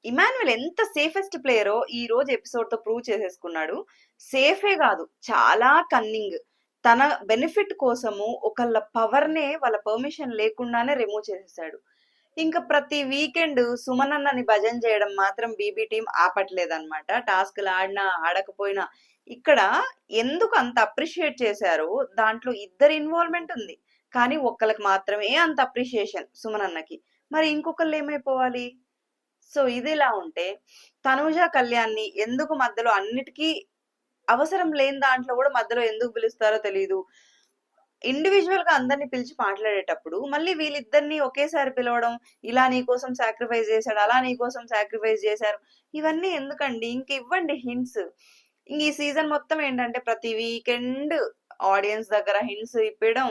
ఇమాన్యుయల్ ఎంత సేఫెస్ట్ ప్లేయరో ఈ రోజు ఎపిసోడ్ తో ప్రూవ్ చేసేసుకున్నాడు. సేఫే కాదు, చాలా కన్నింగ్. తన బెనిఫిట్ కోసము ఒకళ్ళ పవర్ నే వాళ్ళ పర్మిషన్ లేకుండానే రిమూవ్ చేసేసాడు. ఇంకా ప్రతి వీకెండ్ సుమన్ అన్నని భజన చేయడం మాత్రం బీబీ టీం ఆపట్లేదన్నమాట. టాస్క్లు ఆడినా ఆడకపోయినా ఇక్కడ ఎందుకు అంత అప్రిషియేట్ చేశారో దాంట్లో ఇద్దరి ఇన్వాల్వ్మెంట్ ఉంది, కానీ ఒక్కరికి మాత్రమే అంత అప్రిషియేషన్ సుమన్ అన్నకి. మరి ఇంకొకళ్ళు ఏమైపోవాలి? సో ఇది ఇలా ఉంటే తనూజ కళ్యాణ్ని ఎందుకు మధ్యలో అన్నిటికీ అవసరం లేని దాంట్లో కూడా మధ్యలో ఎందుకు పిలుస్తారో తెలియదు. ఇండివిజువల్ గా అందరిని పిలిచి మాట్లాడేటప్పుడు మళ్ళీ వీళ్ళిద్దరిని ఒకేసారి పిలవడం, ఇలా నీ కోసం సాక్రిఫైస్ చేశాడు, అలా నీ కోసం సాక్రిఫైస్ చేశారు, ఇవన్నీ ఎందుకండి? ఇంక ఇవ్వండి హింట్స్. ఇంక ఈ సీజన్ మొత్తం ఏంటంటే ప్రతి వీకెండ్ ఆడియన్స్ దగ్గర హింట్స్ ఇప్పడం.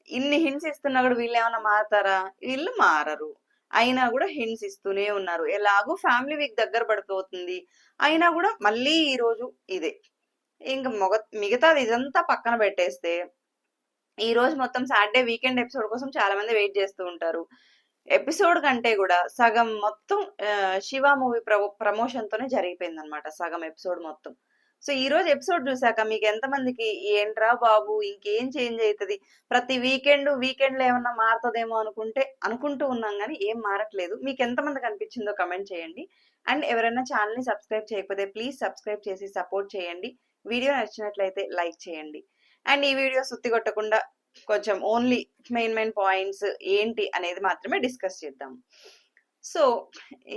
ఇన్ని హింట్స్ ఇస్తున్నా కూడా వీళ్ళు ఏమైనా మారతారా? వీళ్ళు మారరు. అయినా కూడా హింట్స్ ఇస్తూనే ఉన్నారు. ఎలాగో ఫ్యామిలీ వీక్ దగ్గర పడిపోతుంది, అయినా కూడా మళ్ళీ ఈ రోజు ఇదే. ఇంకా మిగతాది ఇదంతా పక్కన పెట్టేస్తే ఈ రోజు మొత్తం సాటర్డే వీకెండ్ ఎపిసోడ్ కోసం చాలా మంది వెయిట్ చేస్తూ ఉంటారు. ఎపిసోడ్ కంటే కూడా సగం మొత్తం శివ మూవీ ప్రమోషన్ తోనే జరిగిపోయింది అనమాట, సగం ఎపిసోడ్ మొత్తం. సో ఈ రోజు ఎపిసోడ్ చూసాక మీకు ఎంతమందికి ఏంట్రా బాబు ఇంకేం చేంజ్ అవుతుంది, ప్రతి వీకెండ్ లో ఏమన్నా మారుతుందేమో అనుకుంటూ ఉన్నాం, కానీ ఏం మారట్లేదు. మీకు ఎంతమందికి అనిపించిందో కమెంట్ చేయండి. అండ్ ఎవరైనా ఛానల్ ని సబ్స్క్రైబ్ చేయకపోతే ప్లీజ్ సబ్స్క్రైబ్ చేసి సపోర్ట్ చేయండి. వీడియో నచ్చినట్లయితే లైక్ చేయండి. అండ్ ఈ వీడియో సుత్తి కొట్టకుండా కొంచెం ఓన్లీ మెయిన్ పాయింట్స్ ఏంటి అనేది మాత్రమే డిస్కస్ చేద్దాం. సో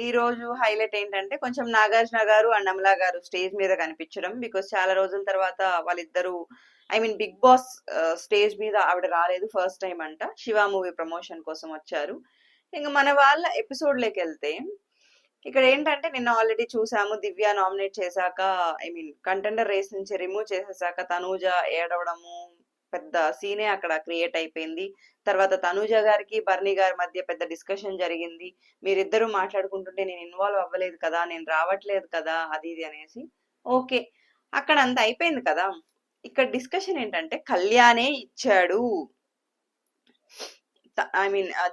ఈ రోజు హైలైట్ ఏంటంటే కొంచెం నాగార్జున గారు అండ్ అమలా గారు స్టేజ్ మీద కనిపించడం. బికాస్ చాలా రోజుల తర్వాత వాళ్ళిద్దరూ బిగ్ బాస్ స్టేజ్ మీద ఆవిడ రాలేదు, ఫస్ట్ టైం అంట. శివ మూవీ ప్రమోషన్ కోసం వచ్చారు. ఇంకా మన వాళ్ళ ఎపిసోడ్ లోకి వెళ్తే ఇక్కడ ఏంటంటే నిన్న ఆల్రెడీ చూసాము, దివ్య నామినేట్ చేశాక కంటెండర్ రేస్ నుంచి రిమూవ్ చేసేసాక తనూజ ఏడవడము పెద్ద సీనే అక్కడ క్రియేట్ అయిపోయింది. తర్వాత తనూజ గారికి బర్నీ గారి మధ్య పెద్ద డిస్కషన్ జరిగింది. మీరిద్దరూ మాట్లాడుకుంటుంటే నేను ఇన్వాల్వ్ అవ్వలేదు కదా, నేను రావట్లేదు కదా, అది ఇది అనేసి. ఓకే, అక్కడ అంత అయిపోయింది కదా. ఇక్కడ డిస్కషన్ ఏంటంటే కళ్యాణే ఇచ్చాడు,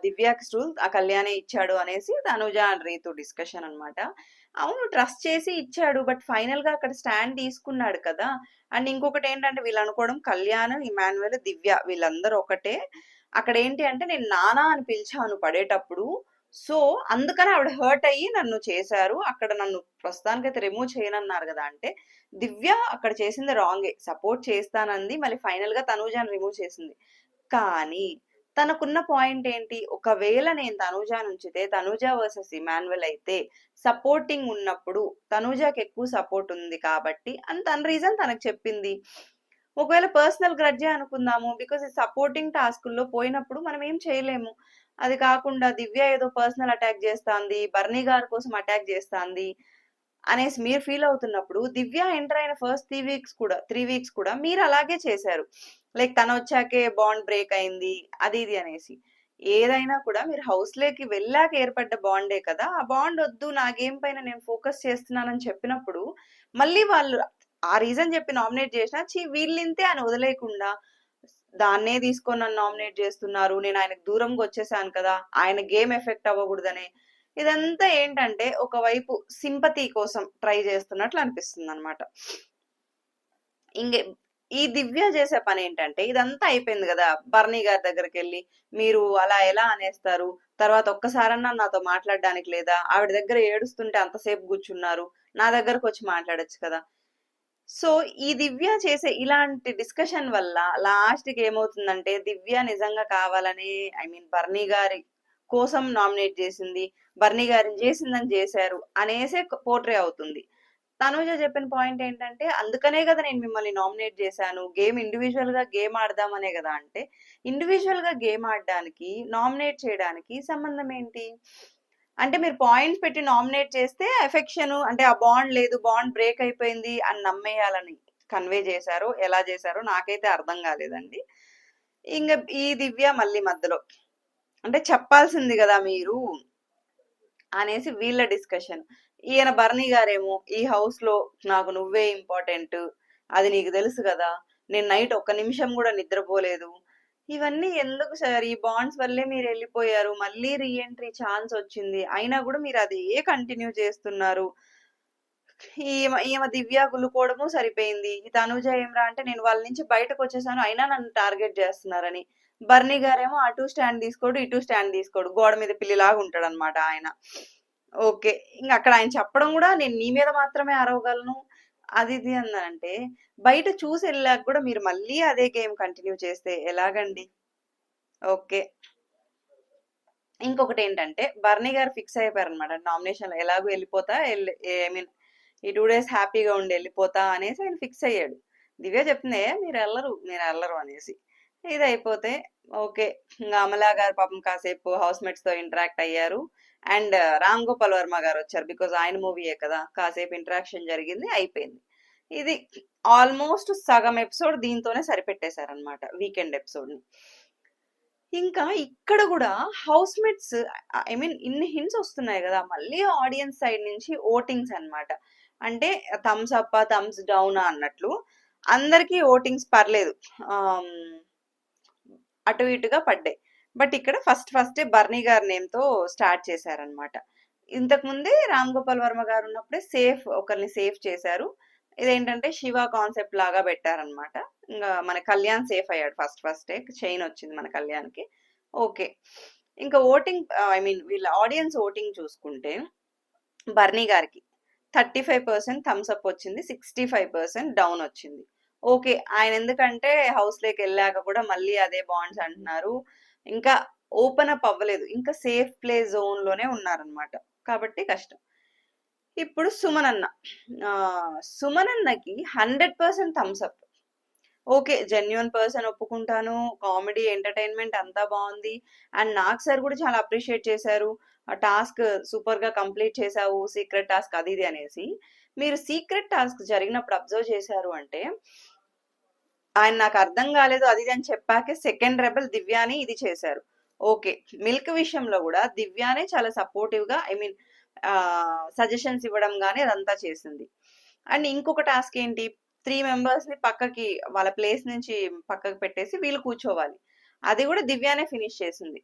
దివ్యాకి స్టూల్ ఆ కళ్యాణే ఇచ్చాడు అనేసి తనుజ అండ్ రీతు డిస్కషన్ అనమాట. అవును, ట్రస్ట్ చేసి ఇచ్చాడు, బట్ ఫైనల్ గా అక్కడ స్టాండ్ తీసుకున్నాడు కదా. అండ్ ఇంకొకటి ఏంటంటే వీళ్ళు అనుకోవడం కళ్యాణ్, ఇమాన్యుయల్, దివ్య వీళ్ళందరూ ఒకటే. అక్కడ ఏంటి అంటే నేను నానా అని పిలిచాను పడేటప్పుడు, సో అందుకని ఆవిడ హర్ట్ అయ్యి నన్ను చేశారు, అక్కడ నన్ను ప్రస్తుతానికైతే రిమూవ్ చేయనన్నారు కదా. అంటే దివ్య అక్కడ చేసింది రాంగే, సపోర్ట్ చేస్తానంది, మళ్ళీ ఫైనల్ గా తనూజాని రిమూవ్ చేసింది. కానీ తనకున్న పాయింట్ ఏంటి, ఒకవేళ నేను తనూజాని ఉంచితే తనూజ వర్సెస్ ఇమాన్యుయల్ అయితే సపోర్టింగ్ ఉన్నప్పుడు తనూజాకి ఎక్కువ సపోర్ట్ ఉంది కాబట్టి అని తన రీజన్ తనకు చెప్పింది. ఒకవేళ పర్సనల్ గ్రడ్జే అనుకుందాము, బికాస్ ఈ సపోర్టింగ్ టాస్కుల్లో పోయినప్పుడు మనం ఏం చేయలేము. అది కాకుండా దివ్య ఏదో పర్సనల్ అటాక్ చేస్తాంది, బర్నీ గారి కోసం అటాక్ చేస్తాంది అనేసి మీరు ఫీల్ అవుతున్నప్పుడు దివ్య ఎంటర్ అయిన ఫస్ట్ 3 వీక్స్ కూడా మీరు అలాగే చేశారు. లైక్ తను వచ్చాకే బాండ్ బ్రేక్ అయింది, అది ఇది అనేసి. ఏదైనా కూడా మీరు హౌస్ లోకి వెళ్ళాక ఏర్పడ్డ బాండే కదా, ఆ బాండ్ వద్దు, నా గేమ్ పైన నేను ఫోకస్ చేస్తున్నానని చెప్పినప్పుడు మళ్ళీ వాళ్ళు ఆ రీజన్ చెప్పి నామినేట్ చేసినా వీళ్ళింతే అని వదిలేయకుండా దాన్నే తీసుకొని నన్ను నామినేట్ చేస్తున్నారు, నేను ఆయనకు దూరంగా వచ్చేసాను కదా, ఆయన గేమ్ ఎఫెక్ట్ అవ్వకూడదనే. ఇదంతా ఏంటంటే ఒకవైపు సింపతి కోసం ట్రై చేస్తున్నట్లు అనిపిస్తుంది అనమాట. ఇంకే ఈ దివ్య చేసే పని ఏంటంటే ఇదంతా అయిపోయింది కదా, బర్నీ గారి దగ్గరికి వెళ్ళి మీరు అలా ఎలా అనేస్తారు, తర్వాత ఒక్కసారన్నా నాతో మాట్లాడడానికి లేదా, ఆవిడ దగ్గర ఏడుస్తుంటే అంతసేపు కూర్చున్నారు, నా దగ్గరకు వచ్చి మాట్లాడొచ్చు కదా. సో ఈ దివ్య చేసే ఇలాంటి డిస్కషన్ వల్ల లాస్ట్ కి ఏమవుతుందంటే దివ్య నిజంగా కావాలని బర్నీ గారి కోసం నామినేట్ చేసింది, బర్నీ గారిని చేసిందని చేశారు అనేసే పోర్ట్రే అవుతుంది. తనూజ చెప్పిన పాయింట్ ఏంటంటే అందుకనే కదా నేను మిమ్మల్ని నామినేట్ చేశాను, గేమ్ ఇండివిజువల్ గా గేమ్ ఆడదామనే కదా. అంటే ఇండివిజువల్ గా గేమ్ ఆడడానికి నామినేట్ చేయడానికి సంబంధం ఏంటి? అంటే మీరు పాయింట్స్ పెట్టి నామినేట్ చేస్తే ఎఫెక్షన్ అంటే ఆ బాండ్ లేదు, బాండ్ బ్రేక్ అయిపోయింది అని నమ్మేయాలని కన్వే చేశారో ఎలా చేశారో నాకైతే అర్థం కాలేదండి. ఇంకా ఈ దివ్య మళ్ళీ మధ్యలో అంటే చెప్పాల్సింది కదా మీరు అనేసి వీళ్ళ డిస్కషన్. ఈయన బర్నీ గారేమో ఈ హౌస్ లో నాకు నువ్వే ఇంపార్టెంట్, అది నీకు తెలుసు కదా, నేను నైట్ ఒక్క నిమిషం కూడా నిద్రపోలేదు, ఇవన్నీ ఎందుకు సార్? ఈ బాండ్స్ వల్లే మీరెళ్ళిపోయారు. మళ్ళీ రీఎంట్రీ ఛాన్స్ వచ్చింది. అయినా గూడా మీరదే కంటిన్యూ చేస్తున్నారు. ఈమె దివ్య కుళ్ళుకోవడము సరిపోయింది. ఈ తనుజ ఏమిరా అంటే నేను వాళ్ళ నుంచి బయటకొచ్చేసాను. అయినా నన్ను టార్గెట్ చేస్తున్నారని. బర్నీ గారేమో అటు స్టాండ్ తీసుకోడు, ఇటు స్టాండ్ తీసుకోడు. గోడ మీద పిల్లిలాగా ఉంటాడనమాట ఆయన. ఓకే. అక్కడ ఆయన చెప్పడం గూడా నేను నీ మీద మాత్రమే అరవగలను. అది ఇది అన్నారంటే, బయట చూసెళ్ళాక గూడా మీరు మళ్ళీ అదే గేమ్ కంటిన్యూ చేస్తే ఎలాగండి? ఓకే. ఇంకొకటేంటంటే, బర్నీ గారు ఫిక్స్ అయిపోయారనమాట. నామినేషన్‌లో ఎలాగో వెళ్ళిపోతా ఐ మీన్ ఈ 2 డేస్ హ్యాపీగా ఉండి వెళ్ళిపోతా అనేసి ఆయన ఫిక్స్ అయ్యాడు. దివ్య చెప్తుంది, మీరెళ్ళరు అనేసి. ఇదయిపోతే ఓకే. అమలా గారు పాపం కాసేపు హౌస్‌మేట్స్‌తో ఇంటరాక్ట్ అయ్యారు. అండ్ రామ్ గోపాల్ వర్మ గారొచ్చారు. బికాజ్ ఆయన మూవీయే కదా! కాసేపు ఇంటరాక్షన్ జరిగింది. అయిపోయింది. ఇది ఆల్మోస్ట్ సగం ఎపిసోడ్ దీంతోనే సరిపెట్టేశారనమాట. వీకెండ్ ఎపిసోడ్‌ని. ఇంకా ఇక్కడ గూడా హౌస్‌మేట్స్ ఐ మీన్ ఇన్ని హింట్స్ వస్తున్నాయి గదా! మళ్ళీ ఆడియన్స్ సైడ్ నుంచి ఓటింగ్స్ అన్నమాట. అంటే థమ్స్ అప్పా, థమ్స్ డౌనా అన్నట్లు. అందరికీ ఓటింగ్స్ పర్లేదు. అటు ఇటుగా పడ్డాయి. బట్ ఇక్కడ ఫస్టే బర్నీ గారి నేమ్‌తో స్టార్ట్ చేశారన్నమాట. ఇంతకు ముందే రామ్ గోపాల్ వర్మ గారు ఉన్నప్పుడే ఒకరిని సేఫ్ చేశారు. ఇదేంటంటే శివ కాన్సెప్ట్ లాగా పెట్టారన్నమాట. ఇంగా మన కళ్యాణ్ సేఫ్ అయ్యాడు ఫస్టే. చైన్ వచ్చింది మన కళ్యాణ్‌కి. ఓకే. ఇంకా ఓటింగ్ ఐ మీన్ వీళ్ళ ఆడియన్స్ ఓటింగ్ చూసుకుంటే బర్నీ గారికి 35% థమ్స్ అప్ వచ్చింది. 65% డౌన్ వచ్చింది. ఓకే. ఆయన ఎందుకంటే హౌస్‌లోకి వెళ్ళాక కూడా మళ్ళీ అదే బాండ్స్ అంటున్నారు. ఇంకా ఓపెన్ అప్ అవ్వలేదు. ఇంకా సేఫ్ ప్లే జోన్‌లోనే ఉన్నారన్నమాట. కాబట్టి కష్టం. ఇప్పుడు సుమనన్న. సుమనన్నకి 100% thumbs up. Okay. Genuine person ఒప్పుకుంటాను. కామెడీ, ఎంటర్‌టైన్‌మెంట్ అంతా బావుంది. అండ్ నాగ్ సార్ కూడా చాలా అప్రిషియేట్ చేశారు. ఆ టాస్క్ సూపర్‌గా కంప్లీట్ చేశావు. సీక్రెట్ టాస్క్ అది ఇది అనేసి. మీరు సీక్రెట్ టాస్క్ జరిగినప్పుడు అబ్జర్వ్ చేశారు అంటే, ఆయన నాకు అర్థం కాలేదు అది ఇది అని చెప్పాకే సెకండ్ రెబెల్ దివ్యాని ఇది చేశారు. ఓకే. మిల్క్ విషయంలో కూడా దివ్యానే చాలా సపోర్టివ్‌గా ఐ మీన్ సజెషన్స్ ఇవ్వడం గాని అదంతా చేసింది. అండ్ ఇంకొక టాస్క్ ఏంటి? 3 మెంబర్స్‌ని పక్కకి వాళ్ళ ప్లేస్ నుంచి పక్కకు పెట్టేసి వీళ్ళు కూర్చోవాలి. అది కూడా దివ్యానే ఫినిష్ చేసింది.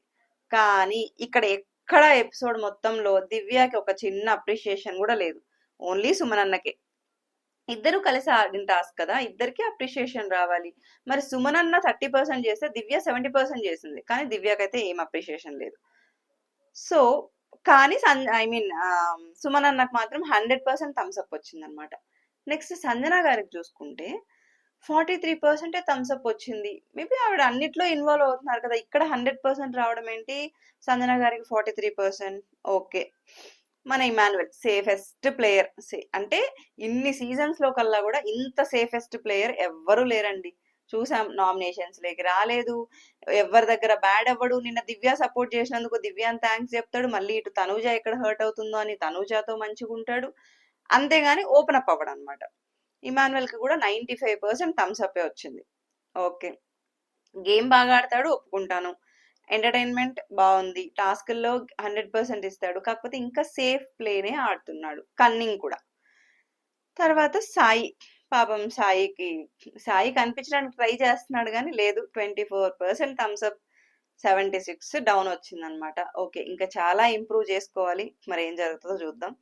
కానీ ఇక్కడ ఎక్కడ ఎపిసోడ్ మొత్తంలో దివ్యకి ఒక చిన్న అప్రిషియేషన్ కూడా లేదు. ఓన్లీ సుమనన్నకే. ఇద్దరు కలిసి ఆడిన టాస్క్ కదా! ఇద్దరికీ అప్రిషియేషన్ రావాలి. మరి సుమనన్న 30% చేస్తే దివ్య 70% చేసింది. కానీ దివ్యకైతే ఏం అప్రిషియేషన్ లేదు. సో, కానీ ఐ మీన్ సుమనన్నకు మాత్రం 100% థమ్స్ అప్ వచ్చిందనమాట. నెక్స్ట్ సంజన గారికి చూసుకుంటే 43% థమ్స్ అప్ వచ్చింది. మేబీ ఆవిడ అన్నిట్లో ఇన్వాల్వ్ అవుతున్నారు కదా! ఇక్కడ 100% రావడం ఏంటి? సంజన గారికి 43% ఓకే. మన ఇమాన్యుయల్ సేఫెస్ట్ ప్లేయర్. అంటే ఇన్ని సీజన్స్‌లో కల్లా కూడా ఇంత సేఫెస్ట్ ప్లేయర్ ఎవ్వరూ లేరండి. చూసాం నామినేషన్స్ లేకి రాలేదు. ఎవరి దగ్గర బ్యాడ్ అవ్వడు. నిన్న దివ్య సపోర్ట్ చేసినందుకు దివ్యాని థ్యాంక్స్ చెప్తాడు. మళ్ళీ ఇటు తనూజ ఎక్కడ హర్ట్ అవుతుందో అని తనూజతో మంచిగుంటాడు. అంతేగాని ఓపెన్ అప్ అవ్వడనమాట. ఇమాన్యుయల్‌కి కూడా 95% థమ్స్ అప్పే వచ్చింది. ఓకే. గేమ్ బాగా ఆడతాడు ఒప్పుకుంటాను. ఎంటర్‌టైన్‌మెంట్ బావుంది. టాస్క్‌ల్లో 100% ఇస్తాడు. కాకపోతే ఇంకా సేఫ్ ప్లేనే ఆడుతున్నాడు. కన్నింగ్ కూడా. తర్వాత సాయి. పాపం సాయి కనిపించడానికి ట్రై చేస్తున్నాడు గానీ లేదు. 24% థమ్స్ అప్, 76 డౌన్ వచ్చిందనమాట. ఓకే. ఇంకా చాలా ఇంప్రూవ్ చేసుకోవాలి. మరి ఏం జరుగుతుందో చూద్దాం.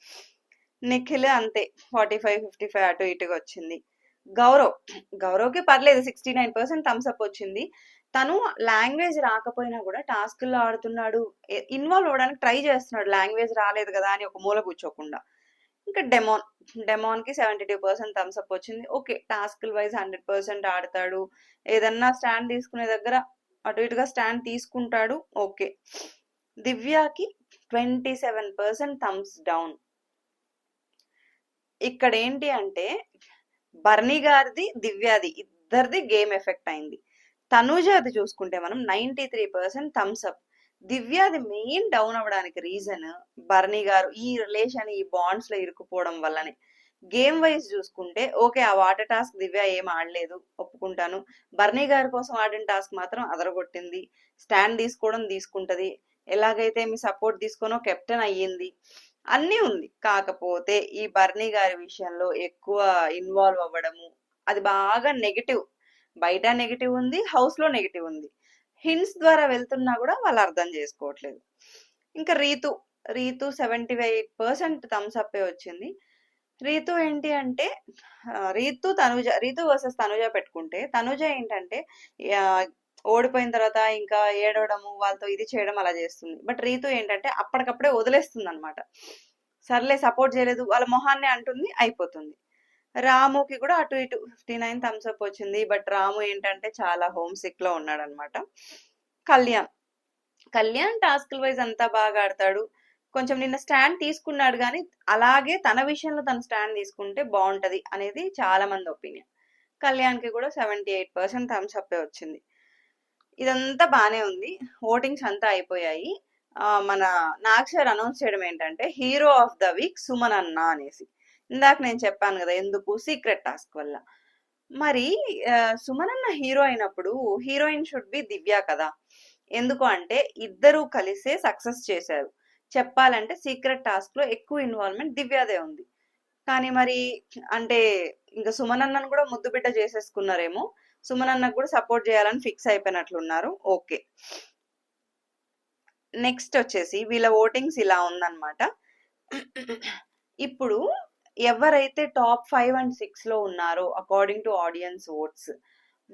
నిఖిల్ అంతే 45, 55 అటు ఇటుగా వచ్చింది. గౌరవ్‌కి పర్లేదు 69% థమ్స్ అప్ వచ్చింది. తను లాంగ్వేజ్ రాకపోయినా కూడా టాస్క్‌ల్లో ఆడుతున్నాడు. ఇన్వాల్వ్ అవ్వడానికి ట్రై చేస్తున్నాడు. లాంగ్వేజ్ రాలేదు కదా అని ఒక మూల కూర్చోకుండా. ఇంకా డెమాన్‌కి 72% థమ్స్ అప్ వచ్చింది. ఓకే. టాస్క్‌ల వైస్ 100% ఆడతాడు. ఏదన్నా స్టాండ్ తీసుకునే దగ్గర అటు ఇటుగా స్టాండ్ తీసుకుంటాడు. ఓకే. దివ్యకి 27% Thums down. ఇక్కడ ఏంటి అంటే బర్నీ గారిది, దివ్యాది ఇద్దరిది గేమ్ ఎఫెక్ట్ అయింది. తనూజది చూసుకుంటే మనం 93% థమ్స్ అప్. దివ్యాది మెయిన్ డౌన్ అవ్వడానికి రీజన్ బర్నీ గారు ఈ రిలేషన్ ఈ బాండ్స్ లో ఇరుక్కుపోవడం వల్లనే. గేమ్ వైజ్ చూసుకుంటే ఓకే ఆ వాటర్ టాస్క్ దివ్య ఏం ఆడలేదు ఒప్పుకుంటాను. బర్నీ గారి కోసం ఆడిన టాస్క్ మాత్రం అదరగొట్టింది. స్టాండ్ తీసుకోవడం తీసుకుంటది. ఎలాగైతే మీ సపోర్ట్ తీసుకోనో కెప్టెన్ అయ్యింది. అన్నీ ఉంది. కాకపోతే ఈ బర్నీ గారి విషయంలో ఎక్కువ ఇన్వాల్వ్ అవ్వడము అది బాగా నెగెటివ్. బయట నెగెటివ్ ఉంది. హౌస్ లో నెగెటివ్ ఉంది. హింట్స్ ద్వారా వెళ్తున్నా కూడా వాళ్ళు అర్థం చేసుకోవట్లేదు. ఇంకా రీతు 75% థమ్స్ అప్ వచ్చింది. రీతు ఏంటి అంటే రీతు వర్సెస్ తనుజ పెట్టుకుంటే, తనుజ ఏంటంటే ఓడిపోయిన తర్వాత ఇంకా ఏడవడము, వాళ్ళతో ఇది చేయడం అలా చేస్తుంది. బట్ రీతు ఏంటంటే అప్పటికప్పుడే వదిలేస్తుంది అనమాట. సర్లే సపోర్ట్ చేయలేదు వాళ్ళ మొహాన్ని అంటుంది, అయిపోతుంది. రాముకి కూడా అటు ఇటు 59 థమ్స్ అప్ వచ్చింది. బట్ రాము ఏంటంటే చాలా హోమ్ సిక్ లో ఉన్నాడు అనమాట. కళ్యాణ్ టాస్క్ వైజ్ అంతా బాగా ఆడతాడు. కొంచెం నిన్న స్టాండ్ తీసుకున్నాడు కానీ అలాగే తన విషయంలో తను స్టాండ్ తీసుకుంటే బాగుంటది అనేది చాలా మంది ఒపీనియన్. కళ్యాణ్కి కూడా 78% థమ్స్ అప్ వచ్చింది. ఇదంతా బానే ఉంది. ఓటింగ్స్ అంతా అయిపోయాయి. మన నాగ్ సార్ అనౌన్స్ చేయడం ఏంటంటే hero of the week Suman అన్న అనేసి. ఇందాక నేను చెప్పాను కదా ఎందుకు, సీక్రెట్ టాస్క్ వల్ల. మరి సుమన్ అన్న హీరో అయినప్పుడు హీరోయిన్ షుడ్ బి దివ్య కదా. ఎందుకు అంటే ఇద్దరు కలిసే సక్సెస్ చేశారు. చెప్పాలంటే సీక్రెట్ టాస్క్ లో ఎక్కువ ఇన్వాల్వ్మెంట్ దివ్యాదే ఉంది. కానీ మరి అంటే ఇంకా సుమన్ అన్నను కూడా ముద్దు బిడ్డ చేసేసుకున్నారేమో, సుమన్ అన్నకు కూడా సపోర్ట్ చేయాలని ఫిక్స్ అయిపోయినట్లున్నారు. ఓకే, నెక్స్ట్ వచ్చేసి వీళ్ళ ఓటింగ్స్ ఇలా ఉందన్నమాట. ఇప్పుడు ఎవరైతే టాప్ 5 and 6 లో ఉన్నారో అకార్డింగ్ టు ఆడియన్స్ ఓట్స్,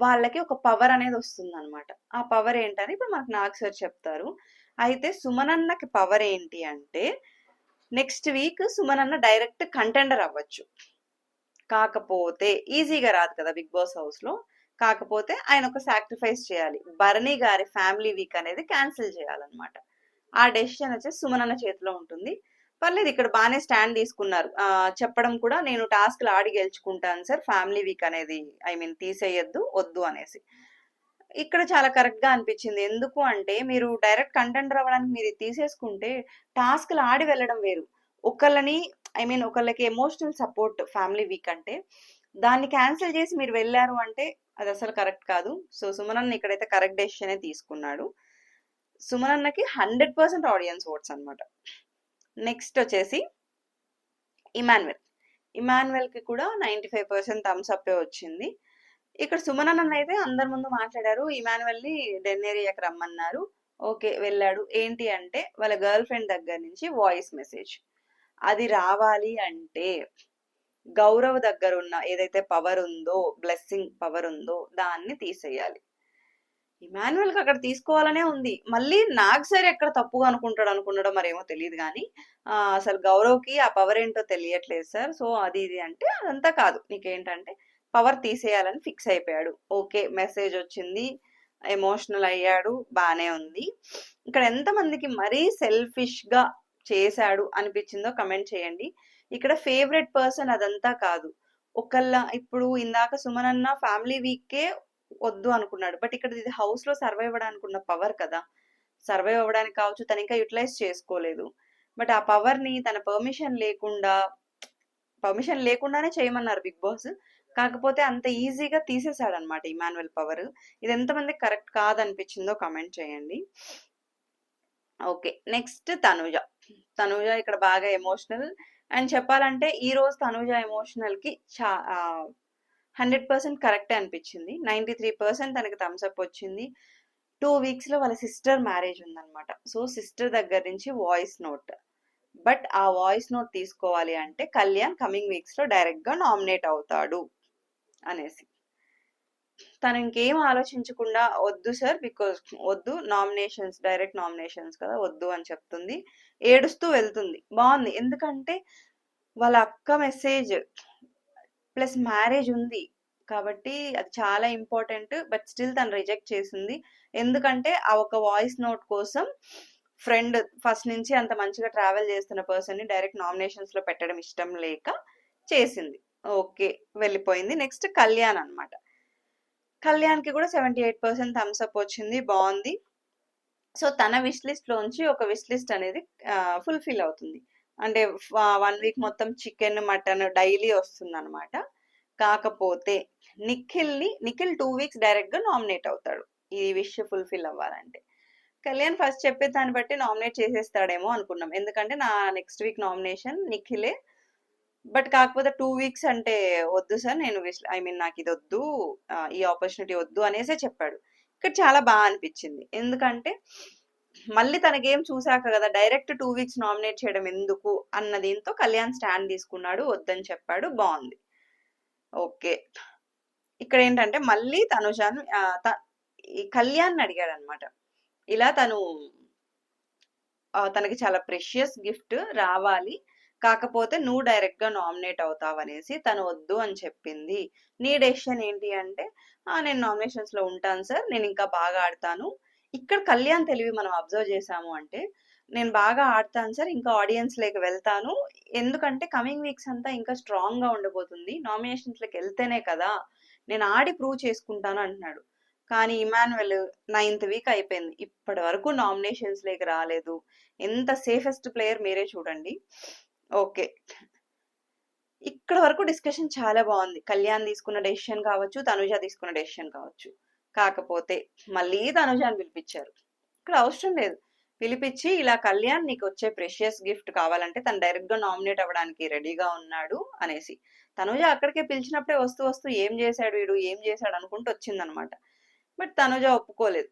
వాళ్ళకి ఒక పవర్ అనేది వస్తుంది అనమాట. ఆ పవర్ ఏంటని ఇప్పుడు మనకు నాగ్ సార్ చెప్తారు. అయితే సుమన్ అన్నకి పవర్ ఏంటి అంటే నెక్స్ట్ వీక్ సుమన్ అన్న డైరెక్ట్ కంటెండర్ అవ్వచ్చు. కాకపోతే ఈజీగా రాదు కదా బిగ్ బాస్ హౌస్ లో. కాకపోతే ఆయన ఒక సాక్రిఫైస్ చేయాలి. భరణి గారి ఫ్యామిలీ వీక్ అనేది క్యాన్సిల్ చేయాలన్నమాట. ఆ డెసిషన్ వచ్చేసి సుమన్ అన్న చేతిలో ఉంటుంది. పర్లేదు, ఇక్కడ బాగానే స్టాండ్ తీసుకున్నారు. చెప్పడం కూడా నేను టాస్క్లు ఆడి గెలుచుకుంటాను సార్, ఫ్యామిలీ వీక్ అనేది తీసేయొద్దు వద్దు అనేసి. ఇక్కడ చాలా కరెక్ట్ గా అనిపించింది. ఎందుకు అంటే మీరు డైరెక్ట్ కంటెండర్ అవ్వడానికి మీరు తీసేసుకుంటే టాస్క్లు ఆడి వెళ్ళడం వేరు. ఒకళ్ళకి ఎమోషనల్ సపోర్ట్ ఫ్యామిలీ వీక్ అంటే దాన్ని క్యాన్సిల్ చేసి మీరు వెళ్ళారు అంటే అది అసలు కరెక్ట్ కాదు. సో సుమన్ అన్న ఇక్కడైతే కరెక్ట్ డెసిషనే తీసుకున్నాడు. సుమన్ అన్నకి 100% ఆడియన్స్ ఓట్స్ అనమాట. నెక్స్ట్ వచ్చేసి ఇమాన్యుయల్ కి కూడా 95% థమ్స్ అప్ వచ్చింది. ఇక్కడ సుమన్ అన్న అయితే అందరి ముందు మాట్లాడారు. ఇమాన్యుయల్ ని డెన్నేరియాకి రమ్మన్నారు. ఓకే, వెళ్ళాడు. ఏంటి అంటే వాళ్ళ గర్ల్ ఫ్రెండ్ దగ్గర నుంచి వాయిస్ మెసేజ్ అది రావాలి అంటే గౌరవ్ దగ్గర ఉన్న ఏదైతే పవర్ ఉందో, బ్లెస్సింగ్ పవర్ ఉందో దాన్ని తీసేయాలి. ఇమాన్యుయల్ కి అక్కడ తీసుకోవాలనే ఉంది. మళ్ళీ నాగ్ సార్ ఎక్కడ తప్పుగా అనుకున్నాడో మరేమో తెలియదు కానీ అసలు గౌరవ్ కి ఆ పవర్ ఏంటో తెలియట్లేదు సార్. సో అది ఇది అంటే అదంతా కాదు, నీకేంటంటే పవర్ తీసేయాలని ఫిక్స్ అయిపోయాడు. ఓకే, మెసేజ్ వచ్చింది, ఎమోషనల్ అయ్యాడు, బానే ఉంది. ఇక్కడ ఎంతమందికి మరీ సెల్ఫిష్ గా చేశాడు అనిపించిందో కమెంట్ చేయండి. ఇక్కడ ఫేవరెట్ పర్సన్ అదంతా కాదు. ఇప్పుడు ఇందాక సుమన్ అన్న ఫ్యామిలీ వీకే వద్దు అనుకున్నాడు. బట్ ఇక్కడ ఇది హౌస్ లో సర్వైవ్ అవ్వడానికి ఉన్న పవర్ కదా. సర్వైవ్ అవ్వడానికి కావచ్చు, తను ఇంకా యూటిలైజ్ చేసుకోలేదు. బట్ ఆ పవర్ ని తన పర్మిషన్ లేకుండానే చేయమన్నారు బిగ్ బాస్. కాకపోతే అంత ఈజీగా తీసేశాడు అనమాట ఇమాన్యుయల్ పవర్. ఇది ఎంతమందికి కరెక్ట్ కాదనిపించిందో కమెంట్ చేయండి. ఓకే, నెక్స్ట్ తనుజ ఇక్కడ బాగా ఎమోషనల్. అండ్ చెప్పాలంటే ఈ రోజు తనుజ ఎమోషనల్ కి 100% కరెక్టే అనిపించింది. 93% తనకి థమ్స్ అప్ వచ్చింది. 2 weeks లో వాళ్ళ సిస్టర్ మ్యారేజ్ ఉందన్నమాట. సో సిస్టర్ దగ్గర నుంచి వాయిస్ నోట్. బట్ ఆ వాయిస్ నోట్ తీసుకోవాలి అంటే కళ్యాణ్ కమింగ్ వీక్స్ లో డైరెక్ట్ గా నామినేట్ అవుతాడు అనేసి. తను ఇంకేం ఆలోచించకుండా వద్దు సార్, బికాజ్ వద్దు, డైరెక్ట్ నామినేషన్స్ కదా, వద్దు అని చెప్తుంది. ఏడుస్తూ వెళ్తుంది. బాగుంది, ఎందుకంటే వాళ్ళ అక్క మెసేజ్ ప్లస్ మ్యారేజ్ ఉంది కాబట్టి అది చాలా ఇంపార్టెంట్. బట్ స్టిల్ తను రిజెక్ట్ చేసింది. ఎందుకంటే ఆ ఒక వాయిస్ నోట్ కోసం ఫ్రెండ్ ఫస్ట్ నుంచి అంత మంచిగా ట్రావెల్ చేస్తున్న పర్సన్ ని డైరెక్ట్ నామినేషన్స్ లో పెట్టడం ఇష్టం లేక చేసింది. ఓకే, వెళ్ళిపోయింది. నెక్స్ట్ కళ్యాణ్ అనమాట. కళ్యాణ్ కి కూడా 78% థమ్స్ అప్ వచ్చింది, బాగుంది. సో తన విష్ లిస్ట్ లోంచి ఒక విష్ లిస్ట్ అనేది ఫుల్ఫిల్ అవుతుంది. అంటే 1 week మొత్తం చికెన్ మటన్ డైలీ వస్తుంది అనమాట. కాకపోతే నిఖిల్ 2 weeks డైరెక్ట్ గా నామినేట్ అవుతాడు ఈ విష్ ఫుల్ఫిల్ అవ్వాలంటే. కళ్యాణ్ ఫస్ట్ చెప్పే దాన్ని బట్టి నామినేట్ చేసేస్తాడేమో అనుకున్నాం, ఎందుకంటే నా నెక్స్ట్ వీక్ నామినేషన్ నిఖిలే. బట్ కాకపోతే 2 weeks అంటే వద్దు సార్, నేను నాకు ఇది వద్దు, ఈ ఆపర్చునిటీ వద్దు అనేసే చెప్పాడు. ఇక్కడ చాలా బాగా అనిపించింది. ఎందుకంటే మళ్ళీ తన గేమ్ చూసాక కదా డైరెక్ట్ 2 వీక్స్ నామినేట్ చేయడం ఎందుకు అన్న దీంతో కళ్యాణ్ స్టాండ్ తీసుకున్నాడు, వద్దని చెప్పాడు, బాగుంది. ఓకే, ఇక్కడ ఏంటంటే మళ్ళీ తనుజాను ఈ కళ్యాణ్ అడిగాడు అనమాట. ఇలా తనకి చాలా ప్రెషియస్ గిఫ్ట్ రావాలి, కాకపోతే నువ్వు డైరెక్ట్ గా నామినేట్ అవుతావు అనేసి తను వద్దు అని చెప్పింది. నీ డెసిషన్ ఏంటి అంటే నేను నామినేషన్స్ లో ఉంటాను సార్, నేను ఇంకా బాగా ఆడతాను. ఇక్కడ కళ్యాణ్ తెలివి మనం అబ్జర్వ్ చేసాము అంటే, నేను బాగా ఆడతాను సార్, ఇంకా ఆడియన్స్ లేక వెళ్తాను, ఎందుకంటే కమింగ్ వీక్స్ అంతా ఇంకా స్ట్రాంగ్ గా ఉండబోతుంది, నామినేషన్స్ లోకి వెళ్తేనే కదా నేను ఆడి ప్రూవ్ చేసుకుంటాను అంటున్నాడు. కానీ ఇమాన్యువల్ 9th వీక్ అయిపోయింది, ఇప్పటి వరకు నామినేషన్స్ లేక రాలేదు. ఎంత సేఫెస్ట్ ప్లేయర్ మీరే చూడండి. ఓకే, ఇక్కడ వరకు డిస్కషన్ చాలా బాగుంది. కళ్యాణ్ తీసుకున్న డెసిషన్ కావచ్చు, తనుజ తీసుకున్న డెసిషన్ కావచ్చు. కాకపోతే మళ్ళీ తనుజాని పిలిపించారు. ఇక్కడ అవసరం లేదు, పిలిపించి ఇలా కళ్యాణ్ నీకు వచ్చే ప్రెషియస్ గిఫ్ట్ కావాలంటే తను డైరెక్ట్ గా నామినేట్ అవ్వడానికి రెడీగా ఉన్నాడు అనేసి. తనుజ అక్కడికే పిలిచినప్పుడే వస్తూ వస్తూ ఏం చేశాడు వీడు, ఏం చేశాడు అనుకుంటూ వచ్చిందనమాట. బట్ తనుజ ఒప్పుకోలేదు,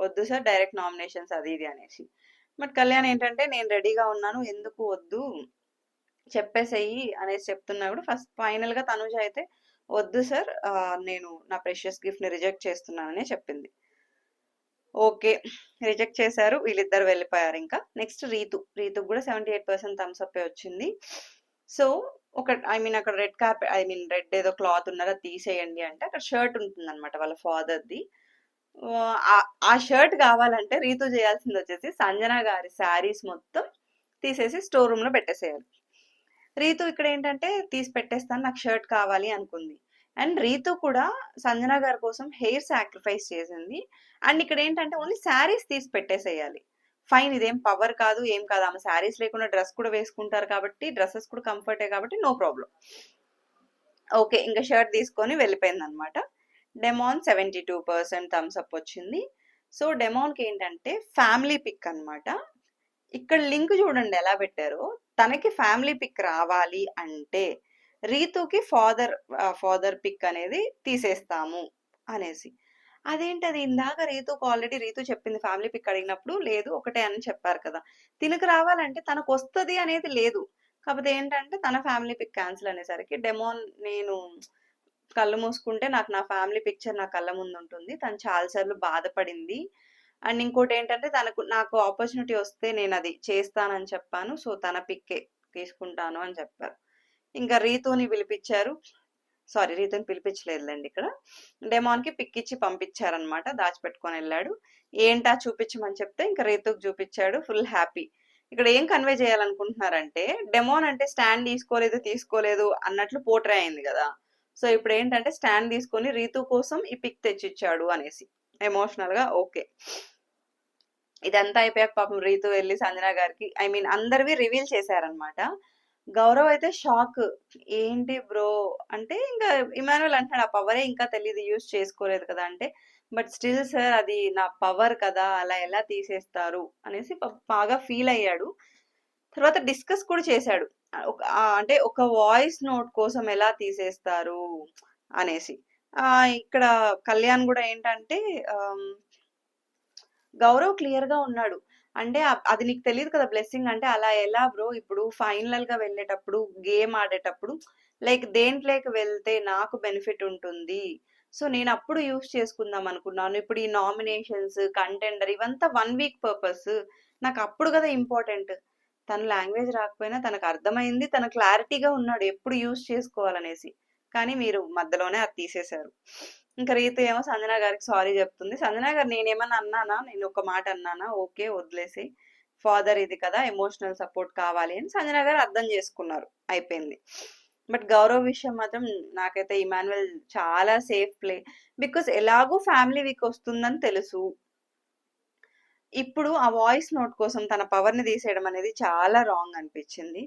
వద్దు సార్ డైరెక్ట్ నామినేషన్స్ అది ఇది అనేసి. బట్ కళ్యాణ్ ఏంటంటే నేను రెడీగా ఉన్నాను, ఎందుకు వద్దు చెప్పేసేయి అనేసి చెప్తున్నా కూడా ఫస్ట్ ఫైనల్ గా తనుజ అయితే వద్దు సార్, నేను నా ప్రెషియస్ గిఫ్ట్ ని రిజెక్ట్ చేస్తున్నానని చెప్పింది. ఓకే, రిజెక్ట్ చేశారు, వీళ్ళిద్దరు వెళ్ళిపోయారు. ఇంకా నెక్స్ట్ రీతుకు కూడా 78% థమ్స్ అప్ వచ్చింది. సో అక్కడ రెడ్ ఏదో క్లాత్ ఉన్నారో తీసేయండి అంటే అక్కడ షర్ట్ ఉంటుంది అనమాట వాళ్ళ ఫాదర్ది. ఆ షర్ట్ కావాలంటే రీతు చేయాల్సింది వచ్చేసి సంజన గారి శారీస్ మొత్తం తీసేసి స్టోర్ రూమ్ లో పెట్టేసేయాలి. రీతు ఇక్కడ ఏంటంటే తీసి పెట్టేస్తాను, నాకు షర్ట్ కావాలి అనుకుంది. అండ్ రీతు కూడా సంజన గారి కోసం హెయిర్ సాక్రిఫైస్ చేసింది. అండ్ ఇక్కడ ఏంటంటే ఓన్లీ శారీస్ తీసి పెట్టేసేయాలి, ఫైన్, ఇదేం పవర్ కాదు ఏం కాదు, ఆమె శారీస్ లేకుండా డ్రెస్ కూడా వేసుకుంటారు కాబట్టి, డ్రెస్సెస్ కూడా కంఫర్టే కాబట్టి నో ప్రాబ్లం. ఓకే, ఇంకా షర్ట్ తీసుకొని వెళ్ళిపోయింది అనమాట. డెమాన్ 72% థమ్స్ అప్ వచ్చింది. సో డెమాన్కి ఏంటంటే ఫ్యామిలీ పిక్ అనమాట. ఇక్కడ లింక్ చూడండి ఎలా పెట్టారో, తనకి ఫ్యామిలీ పిక్ రావాలి అంటే రీతుకి ఫాదర్ పిక్ అనేది తీసేస్తాము అనేసి. అదేంటది, ఇందాక రీతుకు ఆల్రెడీ రీతు చెప్పింది ఫ్యామిలీ పిక్ అడిగినప్పుడు లేదు ఒకటే అని చెప్పారు కదా, తినకు రావాలంటే తనకు వస్తుంది అనేది లేదు. కాకపోతే ఏంటంటే తన ఫ్యామిలీ పిక్ క్యాన్సిల్ అనేసరికి డెమోన్ నేను కళ్ళు మూసుకుంటే నాకు నా ఫ్యామిలీ పిక్చర్ నా కళ్ళ ముందు ఉంటుంది, తను చాలాసార్లు బాధపడింది. అండ్ ఇంకోటి ఏంటంటే నాకు ఆపర్చునిటీ వస్తే నేను అది చేస్తానని చెప్పాను, సో తన పిక్కే తీసుకుంటాను అని చెప్పారు. ఇంకా రీతుని పిలిపించారు, సారీ రీతుని పిలిపించలేదులేండి, ఇక్కడ డెమాన్ కి పిక్ ఇచ్చి పంపించారనమాట, దాచిపెట్టుకొని వెళ్ళాడు. ఏంటా చూపించమని చెప్తే ఇంకా రీతుకు చూపించాడు, ఫుల్ హ్యాపీ. ఇక్కడ ఏం కన్వే చేయాలనుకుంటున్నారంటే డెమోన్ అంటే స్టాండ్ తీసుకోలేదు అన్నట్లు పోట్రే అయింది కదా, సో ఇప్పుడు ఏంటంటే స్టాండ్ తీసుకొని రీతు కోసం ఈ పిక్ తెచ్చిచ్చాడు అనేసి ఎమోషనల్ గా. ఓకే, ఇదంతా అయిపోయాక పాపం రీతు వెళ్ళి సంజన గారికి అందరివి రివీల్ చేశారనమాట. గౌరవ్ అయితే షాక్, ఏంటి బ్రో అంటే ఇంకా ఇమానువల్ అంటున్నాడు ఆ పవరే ఇంకా తెలియదు, యూజ్ చేసుకోలేదు కదా అంటే, బట్ స్టిల్ సార్ అది నా పవర్ కదా, అలా ఎలా తీసేస్తారు అనేసి బాగా ఫీల్ అయ్యాడు. తర్వాత డిస్కస్ కూడా చేశాడు, అంటే ఒక వాయిస్ నోట్ కోసం ఎలా తీసేస్తారు అనేసి. ఇక్కడ కళ్యాణ్ కూడా ఏంటంటే గౌరవ్ క్లియర్ గా ఉన్నాడు, అంటే అది నీకు తెలియదు కదా బ్లెస్సింగ్ అంటే, అలా ఎలా బ్రో, ఇప్పుడు ఫైనల్ గా వెళ్ళేటప్పుడు గేమ్ ఆడేటప్పుడు లైక్ దేంట్లోకి వెళ్తే నాకు బెనిఫిట్ ఉంటుంది, సో నేను అప్పుడు యూస్ చేసుకుందాం అనుకున్నాను, ఇప్పుడు ఈ నామినేషన్స్ కంటెండర్ ఇవంతా 1 వీక్ పర్పస్, నాకు అప్పుడు కదా ఇంపార్టెంట్. తన లాంగ్వేజ్ రాకపోయినా తనకు అర్థమైంది, తన క్లారిటీగా ఉన్నాడు ఎప్పుడు యూస్ చేసుకోవాలనేసి, కానీ మీరు మధ్యలోనే అది తీసేశారు. ఇంకా రీతు ఏమో సంజన గారికి సారీ చెప్తుంది. సంజన గారు నేనేమన్నా అన్నానా, నేను ఒక మాట అన్నానా, ఓకే వదిలేసి, ఫాదర్ ఇది కదా ఎమోషనల్ సపోర్ట్ కావాలి అని సంజన గారు అర్థం చేసుకున్నారు, అయిపోయింది. బట్ గౌరవ్ విషయం మాత్రం నాకైతే ఇమాన్యువల్ చాలా సేఫ్ ప్లే, బికాస్ ఎలాగో ఫ్యామిలీ వీక్ వస్తుందని తెలుసు, ఇప్పుడు ఆ వాయిస్ నోట్ కోసం తన పవర్ ని తీసేయడం అనేది చాలా రాంగ్ అనిపించింది.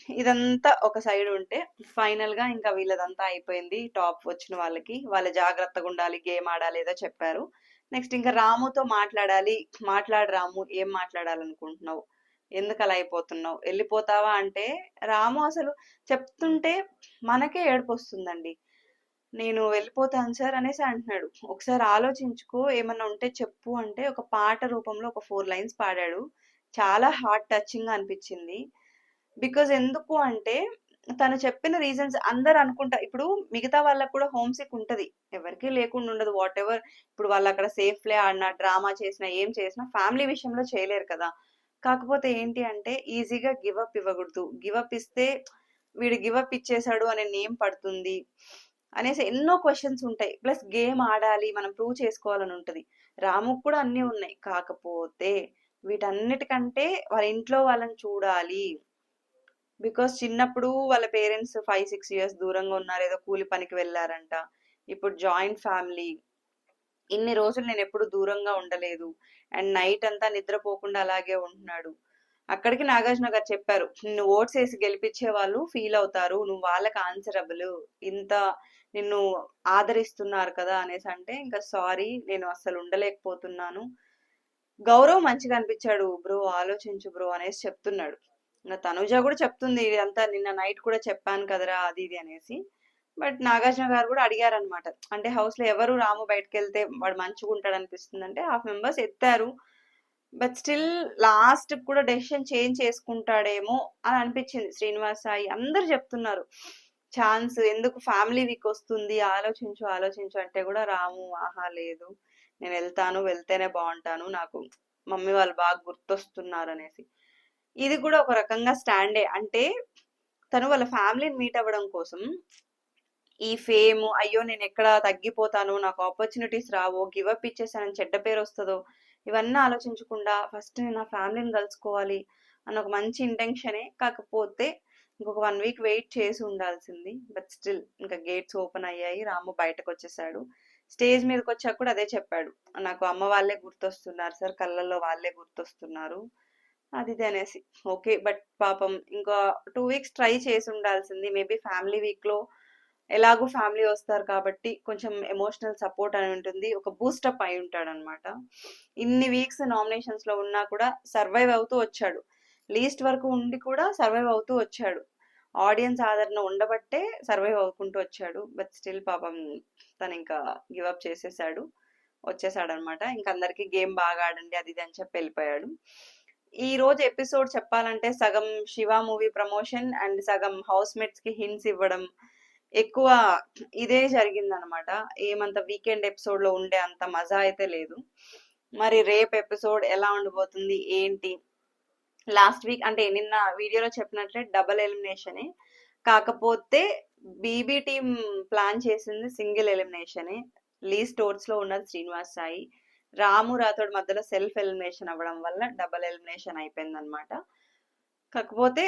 ఇదంతా ఒక సైడ్ ఉంటే ఫైనల్ గా ఇంకా వీళ్ళదంతా అయిపోయింది, టాప్ వచ్చిన వాళ్ళకి వాళ్ళ జాగ్రత్తగా ఉండాలి, గేమ్ ఆడాలి ఏదో చెప్పారు. నెక్స్ట్ ఇంకా రాముతో మాట్లాడు రాము, ఏం మాట్లాడాలనుకుంటున్నావు, ఎందుకు అలా అయిపోతున్నావు, వెళ్ళిపోతావా అంటే రాము అసలు చెప్తుంటే మనకే ఏడుపు వస్తుందండి. నేను వెళ్ళిపోతాను సార్ అనేసి అంటున్నాడు. ఒకసారి ఆలోచించుకో, ఏమన్నా ఉంటే చెప్పు అంటే ఒక పాట రూపంలో ఒక 4 లైన్స్ పాడాడు. చాలా హార్ట్ టచింగ్‌గా అనిపించింది. బికాజ్ ఎందుకు అంటే తను చెప్పిన రీజన్స్ అందరూ అనుకుంటా ఇప్పుడు మిగతా వాళ్ళకి కూడా హోమ్ సిక్ ఉంటది. ఎవరికీ లేకుండా ఉండదు. వాటెవర్ ఇప్పుడు వాళ్ళు అక్కడ సేఫ్‌లే ఆడినా, డ్రామా చేసినా, ఏం చేసినా ఫ్యామిలీ విషయంలో చేయలేరు కదా! కాకపోతే ఏంటి అంటే ఈజీగా గివ్ అప్ ఇవ్వకూడదు. గివ్ అప్ ఇస్తే వీడు గివ్ అప్ ఇచ్చేసాడు అనే నేమ్ పడుతుంది. అనేసి ఎన్నో క్వెషన్స్ ఉంటాయి. ప్లస్ గేమ్ ఆడాలి. మనం ప్రూవ్ చేసుకోవాలని ఉంటది. రాముకు కూడా అన్నీ ఉన్నాయి. కాకపోతే వీటన్నిటికంటే వాళ్ళ ఇంట్లో వాళ్ళని చూడాలి. బికాస్ చిన్నప్పుడు వాళ్ళ పేరెంట్స్ 5, 6 ఇయర్స్ దూరంగా ఉన్నారు. ఏదో కూలి పనికి వెళ్ళారంట. ఇప్పుడు జాయింట్ ఫ్యామిలీ. ఇన్ని రోజులు నేనెప్పుడు దూరంగా ఉండలేదు. అండ్ నైట్ అంతా నిద్రపోకుండా అలాగే ఉంటున్నాడు. అక్కడికి నాగార్జున గారు చెప్పారు. నిన్ను ఓట్స్ వేసి గెలిపించే వాళ్ళు ఫీల్ అవుతారు. నువ్వు వాళ్ళకి ఆన్సరబుల్. ఇంత నిన్ను ఆదరిస్తున్నారు కదా అనేసి అంటే ఇంకా సారీ నేను అస్సలు ఉండలేకపోతున్నాను. గౌరవ్ మంచిగా అనిపించాడు. బ్రో ఆలోచించు బ్రో అనేసి చెప్తున్నాడు. ఇంకా తనుజ కూడా చెప్తుంది ఇదంతా నిన్న నైట్ కూడా చెప్పాను కదరా అది ఇది అనేసి. బట్ నాగార్జున గారు కూడా అడిగారనమాట. అంటే హౌస్ లో ఎవరు రాము బయటకు వెళ్తే వాడు మంచిగా ఉంటాడు అనిపిస్తుంది అంటే హాఫ్ మెంబర్స్ ఎత్తారు. బట్ స్టిల్ లాస్ట్ కూడా డెసిషన్ చేంజ్ చేసుకుంటాడేమో అని అనిపించింది. శ్రీనివాస్ సాయి అందరు చెప్తున్నారు ఛాన్స్ ఎందుకు ఫ్యామిలీ వీక్ వస్తుంది ఆలోచించు ఆలోచించు అంటే కూడా రాము ఆహా లేదు నేను వెళ్తాను వెళ్తేనే బాగుంటాను నాకు మమ్మీ వాళ్ళు బాగా గుర్తొస్తున్నారు అనేసి. ఇది కూడా ఒక రకంగా స్టాండే. అంటే తను వాళ్ళ ఫ్యామిలీని మీట్ అవ్వడం కోసం ఈ ఫేమ్ అయ్యో నేను ఎక్కడ తగ్గిపోతాను నాకు ఆపర్చునిటీస్ రావో గివ్ అప్ ఇచ్చేసానని చెడ్డ పేరు వస్తుందో ఇవన్నీ ఆలోచించకుండా ఫస్ట్ నేను నా ఫ్యామిలీని కలుసుకోవాలి అన్న ఒక మంచి ఇంటెన్షనే. కాకపోతే ఇంకొక 1 వీక్ వెయిట్ చేసి ఉండాల్సింది. బట్ స్టిల్ ఇంకా గేట్స్ ఓపెన్ అయ్యాయి. రాము బయటకు వచ్చేసాడు. స్టేజ్ మీదకి వచ్చాక కూడా అదే చెప్పాడు. నాకు అమ్మ వాళ్ళే గుర్తొస్తున్నారు సార్, కళ్ళల్లో వాళ్ళే గుర్తొస్తున్నారు అది ఇది అనేసి. ఓకే బట్ పాపం ఇంకా 2 వీక్స్ ట్రై చేసి ఉండాల్సింది. మేబీ ఫ్యామిలీ వీక్ లో ఎలాగో ఫ్యామిలీ వస్తారు కాబట్టి కొంచెం ఎమోషనల్ సపోర్ట్ అని ఉంటుంది. ఒక బూస్టప్ అయి ఉంటాడు అనమాట. ఇన్ని వీక్స్ నామినేషన్స్ లో ఉన్నా కూడా సర్వైవ్ అవుతూ వచ్చాడు. లీస్ట్ వరకు ఉండి కూడా సర్వైవ్ అవుతూ వచ్చాడు. ఆడియన్స్ ఆదరణ ఉండబట్టే సర్వైవ్ అవుకుంటూ వచ్చాడు. బట్ స్టిల్ పాపం తను ఇంకా గివ్ అప్ చేసేసాడు. వచ్చేసాడు అనమాట. ఇంక అందరికి గేమ్ బాగా ఆడండి అది ఇది అని చెప్పి వెళ్ళిపోయాడు. ఈ రోజు ఎపిసోడ్ చెప్పాలంటే సగం శివ మూవీ ప్రమోషన్ అండ్ సగం హౌస్ మేట్స్ కి హింట్స్ ఇవ్వడం ఎక్కువ ఇదే జరిగిందనమాట. ఏమంత వీకెండ్ ఎపిసోడ్ లో ఉండే అంత మజా అయితే లేదు. మరి రేపు ఎపిసోడ్ ఎలా ఉండబోతుంది ఏంటి? లాస్ట్ వీక్ అంటే నిన్న వీడియోలో చెప్పినట్లే డబుల్ ఎలిమినేషనే. కాకపోతే బీబీ టీమ్ ప్లాన్ చేసింది సింగిల్ ఎలిమినేషనే. లీస్ట్ ఓట్స్ లో ఉన్నది శ్రీనివాస్ సాయి. రాము రాథోడ్ మధ్యలో సెల్ఫ్ ఎలిమినేషన్ అవ్వడం వల్ల డబుల్ ఎలిమినేషన్ అయిపోయింది అనమాట. కాకపోతే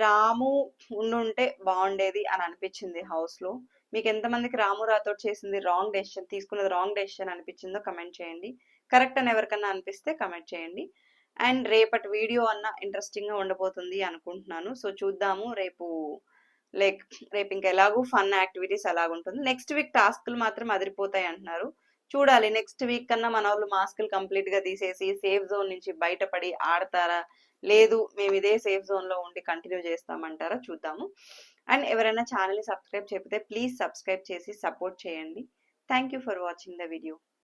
రాము ఉండుంటే బాగుండేది అని అనిపించింది హౌస్ లో. మీకు ఎంతమందికి రాము రాథోడ్ చేసింది రాంగ్ డెసిషన్ తీసుకున్నది రాంగ్ డెసిషన్ అనిపించిందో కమెంట్ చేయండి. కరెక్ట్ అని ఎవరికన్నా అనిపిస్తే కమెంట్ చేయండి. అండ్ రేపటి వీడియో అన్న ఇంట్రెస్టింగ్ గా ఉండబోతుంది అనుకుంటున్నాను. సో చూద్దాము రేపు. లైక్ రేపు ఇంకా ఎలాగూ ఫన్ యాక్టివిటీస్ అలాగుంటుంది. నెక్స్ట్ వీక్ టాస్క్లు మాత్రం అదిరిపోతాయి అంటున్నారు. చూడాలి నెక్స్ట్ వీక్ కన్నా మన వాళ్ళు మాస్కులు కంప్లీట్ గా తీసేసి సేఫ్ జోన్ నుంచి బయటపడి ఆడతారా లేదు మేము ఇదే సేఫ్ జోన్ లో ఉండి కంటిన్యూ చేస్తామంటారా చూద్దాము. అండ్ ఎవరైనా ఛానల్ ని సబ్స్క్రైబ్ చేయకపోతే ప్లీజ్ సబ్స్క్రైబ్ చేసి సపోర్ట్ చేయండి. Thank you for watching the video.